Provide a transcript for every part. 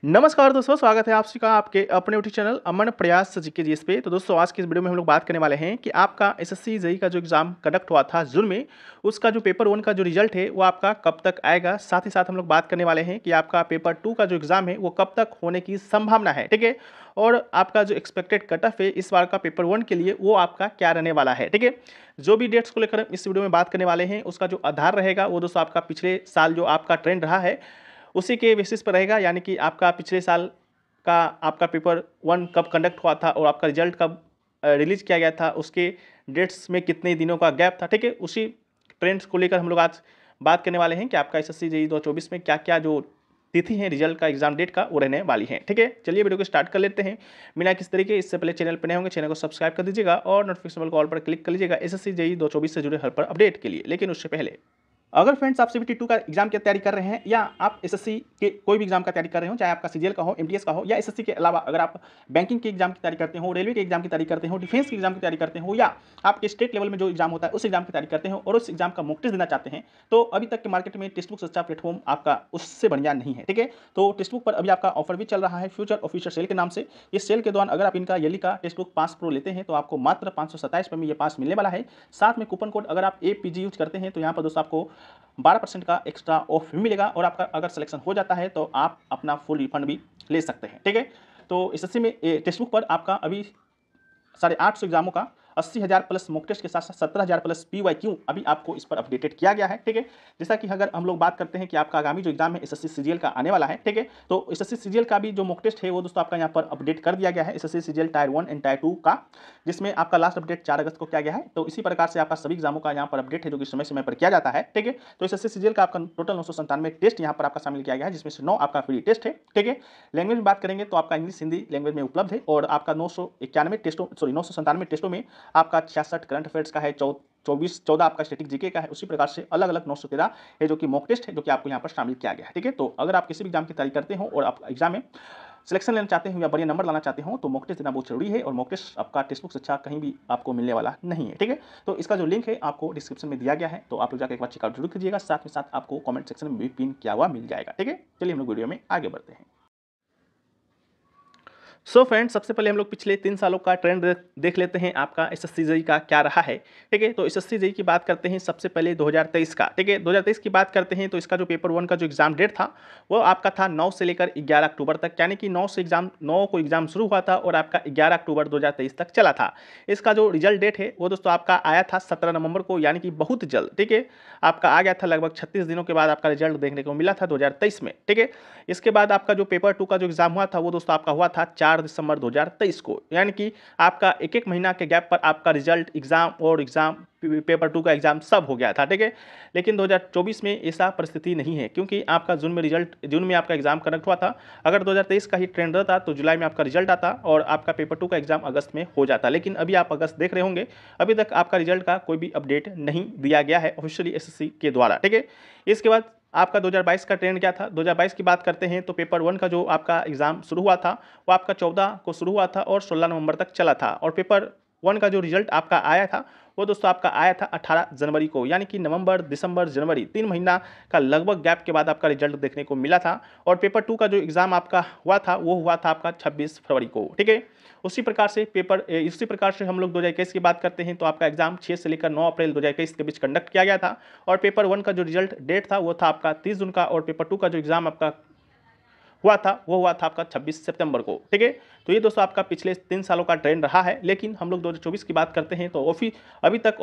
नमस्कार दोस्तों, स्वागत है आप सभी का आपके अपने यूट्यूब चैनल अमन प्रयास जीके जीएस पे। तो दोस्तों आज की इस वीडियो में हम लोग बात करने वाले हैं कि आपका एसएससी जेईई का जो एग्जाम कंडक्ट हुआ था जून में, उसका जो पेपर 1 का जो रिजल्ट है वो आपका कब तक आएगा। साथ ही साथ हम लोग बात करने वाले हैं कि आपका पेपर 2 का जो एग्जाम है वो कब तक होने की संभावना है, ठीक है। और आपका जो एक्सपेक्टेड कट ऑफ है इस बार का पेपर 1 के लिए वो आपका क्या रहने वाला है, ठीक है। जो भी डेट्स को लेकर इस वीडियो में बात करने वाले हैं उसका जो आधार रहेगा वो दोस्तों आपका पिछले साल जो आपका ट्रेंड रहा है उसी के बेसिस पर रहेगा। यानी कि आपका पिछले साल का आपका पेपर 1 कब कंडक्ट हुआ था और आपका रिजल्ट कब रिलीज किया गया था, उसके डेट्स में कितने दिनों का गैप था, ठीक है। उसी ट्रेंड्स को लेकर हम लोग आज बात करने वाले हैं कि आपका एसएससी जेईई 2024 में क्या क्या जो तिथि है रिजल्ट का एग्जाम डेट का वो रहने वाली है, ठीक है। चलिए वीडियो को स्टार्ट कर लेते हैं बिना किस तरीके। इससे पहले चैनल पर नए होंगे चैनल को सब्सक्राइब कर दीजिएगा और नोटिफिकेशन बेल को ऑल पर क्लिक कर लीजिएगा एसएससी जेईई 2024 से जुड़े हर पर अपडेट के लिए। लेकिन उससे पहले अगर फ्रेंड्स आप सीबीटी 2 का एग्जाम की तैयारी कर रहे हैं या आप एसएससी के कोई भी एग्जाम का तैयारी कर रहे हो, चाहे आपका सीजीएल का हो, एमटीएस का हो, या एसएससी के अलावा अगर आप बैंकिंग के एग्जाम की तैयारी करते हो, रेलवे के एग्जाम की तैयारी करते हो, डिफेंस के एग्जाम की तैयारी करते हो, या आपके स्टेट लेवल में जो एग्जाम होता है उस एग्जाम की तैयारी करते हो और उस एग्जाम का मॉक टेस्ट देना चाहते हैं, तो अभी तक के मार्केट में टेक्स्ट बुक अच्छा प्लेटफॉर्म आपका उससे बढ़िया नहीं है, ठीक है। तो टेक्स्ट बुक पर अभी आपका ऑफर भी चल रहा है फ्यूचर ऑफिशियल सेल के नाम से। इस सेल के दौरान अगर आप इनका ईयरली का टेक्स्ट बुक पास प्रो लेते हैं तो आपको मात्र 527 में ये पास मिलने वाला है। साथ में कूपन कोड अगर आप एपीजी यूज करते हैं तो यहाँ पर दोस्तों आपको 12% का एक्स्ट्रा ऑफ भी मिलेगा और आपका अगर सिलेक्शन हो जाता है तो आप अपना फुल रिफंड भी ले सकते हैं, ठीक है। तो एसएससी में टेक्स्ट बुक पर आपका अभी 850 एग्जामों का 80,000 प्लस मॉक टेस्ट के साथ साथ 17,000 प्लस पीवाईक्यू अभी आपको इस पर अपडेटेड किया गया है, ठीक है। जैसा कि अगर हम लोग बात करते हैं कि आपका आगामी जो एग्जाम है एसएससी सीजीएल का आने वाला है, ठीक है। तो एसएससी सीजीएल का भी जो मॉक टेस्ट है वो दोस्तों आपका यहाँ पर अपडेट कर दिया गया है SSC CGL tyre 1 and tyre 2 का, जिसमें आपका लास्ट अपडेट 4 अगस्त को किया गया है। तो इसी प्रकार से आपका सभी एग्जामों का यहाँ पर अपडेट है जो कि समय समय पर किया जाता है, ठीक है। तो एसएससी सीजीएल का आपका टोटल 997 टेस्ट यहाँ पर आपका शामिल किया गया है, जिसमें से 9 आपका फ्री टेस्ट है, ठीक है। लैंग्वेज में बात करेंगे तो आपका इंग्लिश हिंदी लैंग्वेज में उपलब्ध है और आपका 997 टेस्टों में आपका 66 करंट अफेयर्स का है, 14 आपका स्टैटिक जीके का है। उसी प्रकार से अलग अलग 913 है जो कि मॉक टेस्ट है जो कि आपको यहाँ पर शामिल किया गया है, ठीक है। तो अगर आप किसी भी एग्जाम की तैयारी करते हो और आप एग्जाम में सिलेक्शन लेना चाहते हो या बढ़िया नंबर लाना चाहते हो तो मॉक टेस्ट देना बहुत जरूरी है और मॉक टेस्ट आपका टेक्स्ट बुक से अच्छा कहीं भी आपको मिलने वाला नहीं है, ठीक है। तो इसका जो लिंक है आपको डिस्क्रिप्शन में दिया गया है, तो आप लोग जाकर एक बार चेकआउट जरूर कीजिएगा। साथ में साथ आपको कमेंट सेक्शन में भी पिन किया हुआ मिल जाएगा, ठीक है। चलिए हम लोग वीडियो में आगे बढ़ते हैं। सो फ्रेंड्स, सबसे पहले हम लोग पिछले 3 सालों का ट्रेंड देख लेते हैं आपका एसएससी जेईई का क्या रहा है, ठीक है। तो एसएससी जेईई की बात करते हैं सबसे पहले 2023 का, ठीक है। 2023 की बात करते हैं तो इसका जो पेपर 1 का जो एग्जाम डेट था वो आपका था 9 से लेकर 11 अक्टूबर तक, यानी कि 9 को एग्जाम शुरू हुआ था और आपका 11 अक्टूबर 2023 तक चला था। इसका जो रिजल्ट डेट है वो दोस्तों आपका आया था 17 नवंबर को, यानी कि बहुत जल्द, ठीक है। आपका आ गया था लगभग 36 दिनों के बाद आपका रिजल्ट देखने को मिला था 2023 में, ठीक है। इसके बाद आपका जो पेपर 2 का जो एग्जाम हुआ था वो दोस्तों आपका हुआ था 4 दिसंबर 2023 को, यानी कि आपका एक महीना के गैप पर आपका रिजल्ट एग्जाम और पेपर 2 का एग्जाम सब हो गया था, ठीक है। लेकिन 2024 में ऐसा परिस्थिति नहीं है क्योंकि आपका जून में आपका एग्जाम कंडक्ट हुआ था। अगर 2023 का ही ट्रेंड रहता तो जुलाई में आपका रिजल्ट आता और आपका पेपर 2 का एग्जाम अगस्त में हो जाता। लेकिन अभी आप अगस्त देख रहे होंगे, अभी तक आपका रिजल्ट का कोई भी अपडेट नहीं दिया गया है ऑफिशियली एसएससी के द्वारा, ठीक है। इसके बाद आपका 2022 का ट्रेंड क्या था। 2022 की बात करते हैं तो पेपर 1 का जो आपका एग्जाम शुरू हुआ था वो आपका 14 को शुरू हुआ था और 16 नवंबर तक चला था और पेपर 1 का जो रिजल्ट आपका आया था वो दोस्तों आपका आया था 18 जनवरी को, यानी कि नवंबर, दिसंबर, जनवरी 3 महीना का लगभग गैप के बाद आपका रिजल्ट देखने को मिला था। और पेपर 2 का जो एग्जाम आपका हुआ था वो हुआ था आपका 26 फरवरी को, ठीक है। उसी प्रकार से हम लोग 2021 की बात करते हैं तो आपका एग्जाम 6 से लेकर 9 अप्रैल 2021 के बीच कंडक्ट किया गया था और पेपर 1 का जो रिजल्ट डेट था वो था आपका 30 जून का और पेपर 2 का जो एग्जाम आपका हुआ था आपका 26 सितंबर को, ठीक है। तो ये दोस्तों आपका पिछले 3 सालों का ट्रेंड रहा है। लेकिन हम लोग 2024 की बात करते हैं तो अभी तक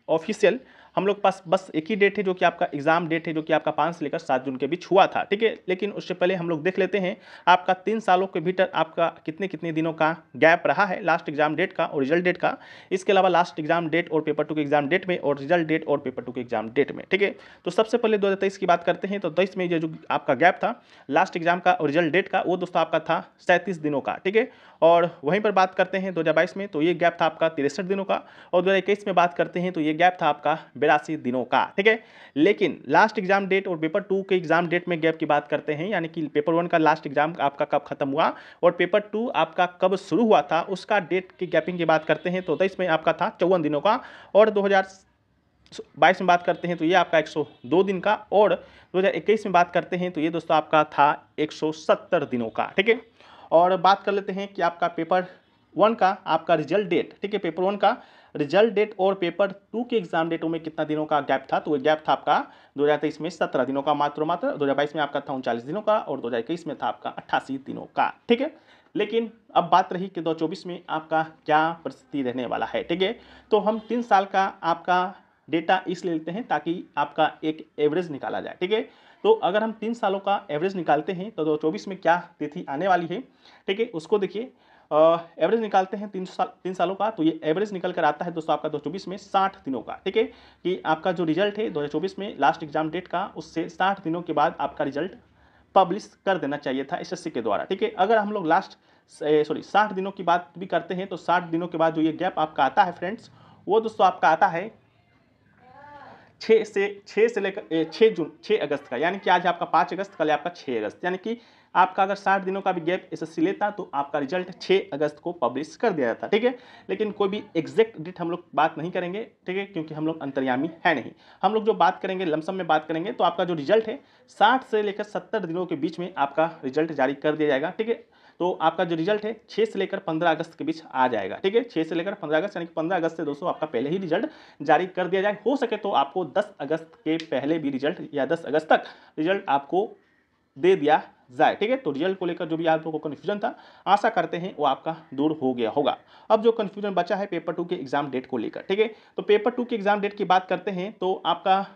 ऑफिशियल हम लोग पास बस एक ही डेट है जो कि आपका एग्जाम डेट है जो कि आपका 5 से लेकर 7 जून के बीच हुआ था, ठीक है। लेकिन उससे पहले हम लोग देख लेते हैं आपका 3 सालों के भीतर आपका कितने कितने दिनों का गैप रहा है लास्ट एग्जाम डेट का और रिजल्ट डेट का। इसके अलावा लास्ट एग्जाम डेट और पेपर 2 के एग्जाम डेट में और रिजल्ट डेट और पेपर 2 के एग्जाम डेट में, ठीक है। तो सबसे पहले 2023 की बात करते हैं तो 23 में ये जो आपका गैप था लास्ट एग्जाम का और रिजल्ट डेट का वो दोस्तों आपका था 37 दिनों का, ठीक है। और वहीं पर बात करते हैं 2022 में तो ये गैप था आपका 63 दिनों का और 2021 में बात करते हैं तो ये गैप था आपका 82 दिनों का, ठीक है। लेकिन लास्ट एग्जाम डेट और पेपर 2 के एग्जाम डेट में गैप की बात करते हैं, यानी कि पेपर 1 का लास्ट एग्जाम आपका कब खत्म हुआ और पेपर 2 आपका कब शुरू हुआ था उसका डेट की गैपिंग की बात करते हैं तो 23 में आपका था 54 दिनों का और 2022 में बात करते हैं तो ये आपका 102 दिन का, और 2021 में बात करते हैं तो ये दोस्तों आपका था 170 दिनों का। ठीक है, और बात कर लेते हैं कि आपका पेपर 1 का आपका रिजल्ट डेट, ठीक है, पेपर 1 का रिजल्ट डेट और पेपर 2 के एग्जाम डेटों में कितना दिनों का गैप था, तो वो गैप था आपका 2023 में 17 दिनों का मात्र, 2022 में आपका था 39 दिनों का, और 2021 में था आपका 88 दिनों का। ठीक है, लेकिन अब बात रही कि 2024 में आपका क्या परिस्थिति रहने वाला है। ठीक है, तो हम 3 साल का आपका डेटा इसलिए लेते हैं ताकि आपका एक एवरेज निकाला जाए। ठीक है, तो अगर हम 3 सालों का एवरेज निकालते हैं तो 2024 में क्या तिथि आने वाली है, ठीक है, उसको देखिए। एवरेज निकालते हैं 3 सालों का, तो ये एवरेज निकल कर आता है दोस्तों आपका 2024 में 60 दिनों का। ठीक है, कि आपका जो रिजल्ट है 2024 में लास्ट एग्जाम डेट का, उससे 60 दिनों के बाद आपका रिजल्ट पब्लिश कर देना चाहिए था एसएससी के द्वारा। ठीक है, अगर हम लोग 60 दिनों की बात भी करते हैं तो 60 दिनों के बाद जो ये गैप आपका आता है फ्रेंड्स, वो दोस्तों आपका आता है 6 से लेकर 6 अगस्त का, यानी कि आज आपका 5 अगस्त, कल आपका 6 अगस्त, यानी कि आपका अगर 60 दिनों का भी गैप एसएससी लेता तो आपका रिजल्ट 6 अगस्त को पब्लिश कर दिया जाता। ठीक है, लेकिन कोई भी एग्जैक्ट डेट हम लोग बात नहीं करेंगे। ठीक है, क्योंकि हम लोग अंतर्यामी है नहीं, हम लोग जो बात करेंगे लमसम में बात करेंगे, तो आपका जो रिजल्ट है 60 से लेकर 70 दिनों के बीच में आपका रिजल्ट जारी कर दिया जाएगा। ठीक है, तो आपका जो रिजल्ट है 6 से लेकर 15 अगस्त के बीच आ जाएगा। ठीक है, 6 से लेकर 15 अगस्त, यानी कि 15 अगस्त से दोस्तों आपका पहले ही रिजल्ट जारी कर दिया जाए। हो सके तो आपको 10 अगस्त के पहले भी रिजल्ट, या 10 अगस्त तक रिजल्ट आपको दे दिया जाए। ठीक है, तो रिजल्ट को लेकर जो भी आप लोगों को कन्फ्यूजन था, आशा करते हैं वो आपका दूर हो गया होगा। अब जो कन्फ्यूजन बचा है पेपर 2 के एग्जाम डेट को लेकर, ठीक है, तो पेपर 2 के एग्जाम डेट की बात करते हैं तो आपका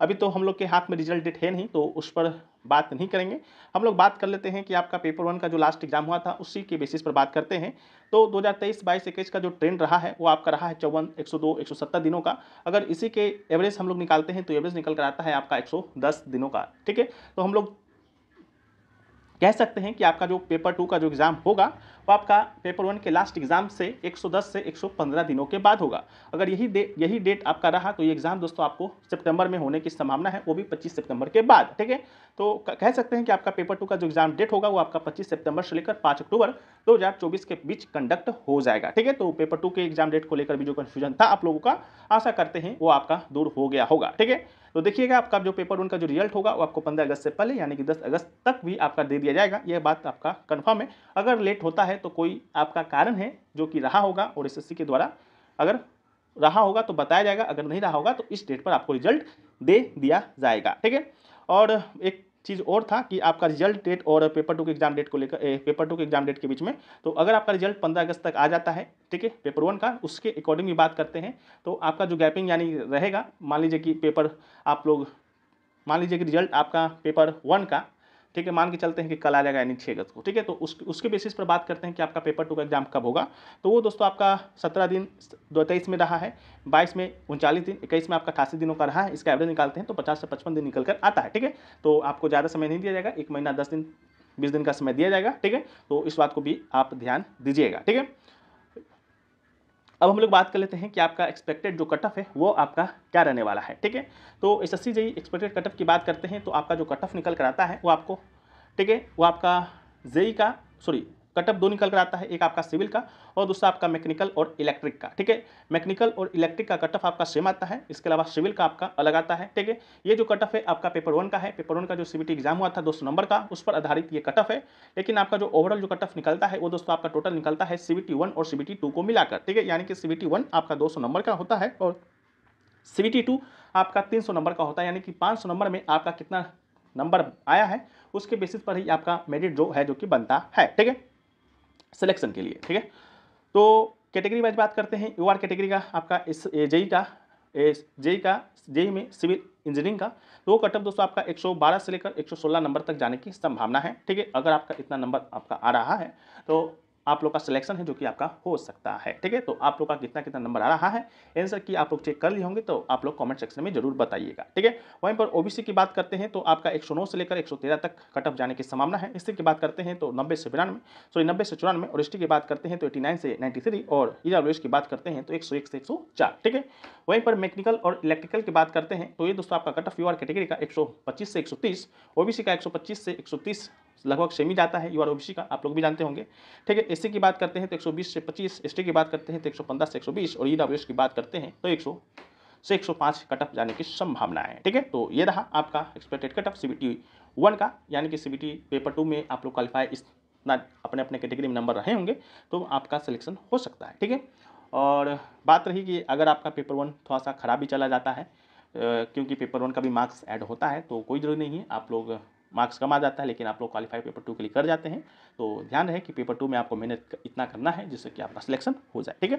अभी तो हम लोग के हाथ में रिजल्ट डेट है नहीं, तो उस पर बात नहीं करेंगे। हम लोग बात कर लेते हैं कि आपका पेपर 1 का जो लास्ट एग्जाम हुआ था उसी के बेसिस पर बात करते हैं। तो 2023, 22, 21 का जो ट्रेंड रहा है वो आपका रहा है 54, 102, 170 दिनों का। अगर इसी के एवरेज हम लोग निकालते हैं तो एवरेज निकल कर आता है आपका 110 दिनों का। ठीक है, तो हम लोग कह सकते हैं कि आपका जो पेपर 2 का जो एग्जाम होगा वो आपका पेपर 1 के लास्ट एग्जाम से 110 से 115 दिनों के बाद होगा। अगर यही डेट आपका रहा तो ये एग्जाम दोस्तों आपको सितंबर में होने की संभावना है, वो भी 25 सितंबर के बाद। ठीक है, तो कह सकते हैं कि आपका पेपर 2 का जो एग्जाम डेट होगा वो आपका 25 सितंबर से लेकर 5 अक्टूबर 2024 के बीच कंडक्ट हो जाएगा। ठीक है, तो पेपर 2 के एग्जाम डेट को लेकर भी जो कन्फ्यूजन था आप लोगों का, आशा करते हैं वो आपका दूर हो गया होगा। ठीक है, तो देखिएगा आपका जो पेपर 1 का जो रिजल्ट होगा वो आपको 15 अगस्त से पहले, यानी कि 10 अगस्त तक भी आपका दे दिया जाएगा। यह बात आपका कंफर्म है। अगर लेट होता है तो कोई आपका कारण है जो कि रहा होगा, और एसएससी के द्वारा अगर रहा होगा तो बताया जाएगा, अगर नहीं रहा होगा तो इस डेट पर आपको रिजल्ट दे दिया जाएगा। ठीक है, और एक चीज़ और था कि आपका रिजल्ट डेट और पेपर 2 के एग्जाम डेट को लेकर, पेपर 2 के एग्जाम डेट के बीच में, तो अगर आपका रिजल्ट 15 अगस्त तक आ जाता है, ठीक है, पेपर 1 का, उसके अकॉर्डिंग भी बात करते हैं, तो आपका जो गैपिंग यानी रहेगा, मान लीजिए कि रिजल्ट आपका पेपर 1 का, ठीक है, मान के चलते हैं कि कल आ जाएगा यानी 6 अगस्त को। ठीक है, तो उसके बेसिस पर बात करते हैं कि आपका पेपर 2 का एग्जाम कब होगा। तो वो दोस्तों आपका 17 दिन 2023 में रहा है, 22 में 39 दिन, 21 में आपका 88 दिनों का रहा है। इसका एवरेज निकालते हैं तो 50 से 55 दिन निकल कर आता है। ठीक है, तो आपको ज़्यादा समय नहीं दिया जाएगा, 1 महीना 10 दिन 20 दिन का समय दिया जाएगा। ठीक है, तो इस बात को भी आप ध्यान दीजिएगा। ठीक है, अब हम लोग बात कर लेते हैं कि आपका एक्सपेक्टेड जो कट ऑफ है वो आपका क्या रहने वाला है। ठीक है, तो SSC JEE expected cut off की बात करते हैं तो आपका जो कट ऑफ निकल कर आता है वो आपको, ठीक है, वो आपका जेईई का कट ऑफ 2 निकल कर आता है, एक आपका सिविल का और दूसरा आपका मैकेनिकल और इलेक्ट्रिक का। ठीक है, मैकेनिकल और इलेक्ट्रिक का कट ऑफ आपका सेम आता है, इसके अलावा सिविल का आपका अलग आता है। ठीक है, ये जो कट ऑफ है आपका पेपर 1 का है, पेपर 1 का जो सीबीटी एग्जाम हुआ था 200 नंबर का, उस पर आधारित ये कट ऑफ है। लेकिन आपका जो ओवरऑल जो कट ऑफ निकलता है वो दोस्तों आपका टोटल निकलता है सीबीटी 1 और सीबीटी 2 को मिलाकर। ठीक है, यानी कि सीबीटी 1 आपका 200 नंबर का होता है और सीबीटी 2 आपका 300 नंबर का होता है, यानी कि 500 नंबर में आपका कितना नंबर आया है उसके बेसिस पर ही आपका मेरिट जो है जो कि बनता है। ठीक है, सिलेक्शन के लिए। ठीक है, तो कैटेगरी वाइज बात करते हैं। यूआर कैटेगरी का आपका इस जेई में सिविल इंजीनियरिंग का तो कट ऑफ दोस्तों आपका 112 से लेकर 116 नंबर तक जाने की संभावना है। ठीक है, अगर आपका इतना नंबर आपका आ रहा है तो आप लोग का सिलेक्शन है जो कि आपका हो सकता है। ठीक है, तो आप लोग का कितना कितना नंबर आ रहा है आंसर की आप लोग चेक कर लिए होंगे, तो आप लोग कमेंट सेक्शन में जरूर बताइएगा। ठीक है, वहीं पर ओबीसी की बात करते हैं तो आपका 109 से लेकर 113 तक कट ऑफ जाने की संभावना है। एससी की बात करते हैं तो 90 से 94, और एसटी की बात करते हैं तो 89 से 93, और ईडब्ल्यूएस की बात करते हैं तो 101 से 104। ठीक है, वहीं पर मैकेनिकल और इलेक्ट्रिकल की बात करते हैं तो ये दोस्तों आपका कट ऑफ यूआर कैटेगरी का 125 से 130, ओबीसी का 125 से 130 लगभग सेम ही जाता है यूआर ओबीसी का, आप लोग भी जानते होंगे। ठीक है, एससी की बात करते हैं तो 120 से 25, एसटी की बात करते हैं तो 115 से 120, और ईडब्ल्यूएस की बात करते हैं तो से 105 कट ऑफ जाने की संभावना है। ठीक है, तो ये रहा आपका एक्सपेक्टेड कट ऑफ CBT 1 का, यानी कि CBT पेपर 2 में आप लोग क्वालिफाई इतना अपने अपने कैटेगरी में नंबर रहे होंगे तो आपका सिलेक्शन हो सकता है। ठीक है, और बात रही कि अगर आपका पेपर 1 थोड़ा सा खराब भी चला जाता है, क्योंकि पेपर 1 का भी मार्क्स ऐड होता है, तो कोई ज़रूरी नहीं है, आप लोग मार्क्स कम आ जाता है लेकिन आप लोग क्वालिफाई पेपर 2 के लिए कर जाते हैं। तो ध्यान रहे कि पेपर 2 में आपको मेहनत इतना करना है जिससे कि आपका सिलेक्शन हो जाए। ठीक है,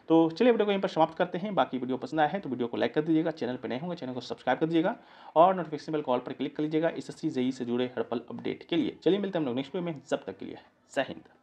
तो चलिए वीडियो को यहीं पर समाप्त करते हैं। बाकी वीडियो पसंद आया है तो वीडियो को लाइक कर दीजिएगा, चैनल पर नए होंगे चैनल को सब्सक्राइब कर दीजिएगा और नोटिफिकेशन बेल कॉल पर क्लिक कर लीजिएगा SSC JEE से जुड़े हर पल अपडेट के लिए। चलिए मिलते हैं हम लोग नेक्स्ट वीडियो में, जब तक के लिए जय हिंद।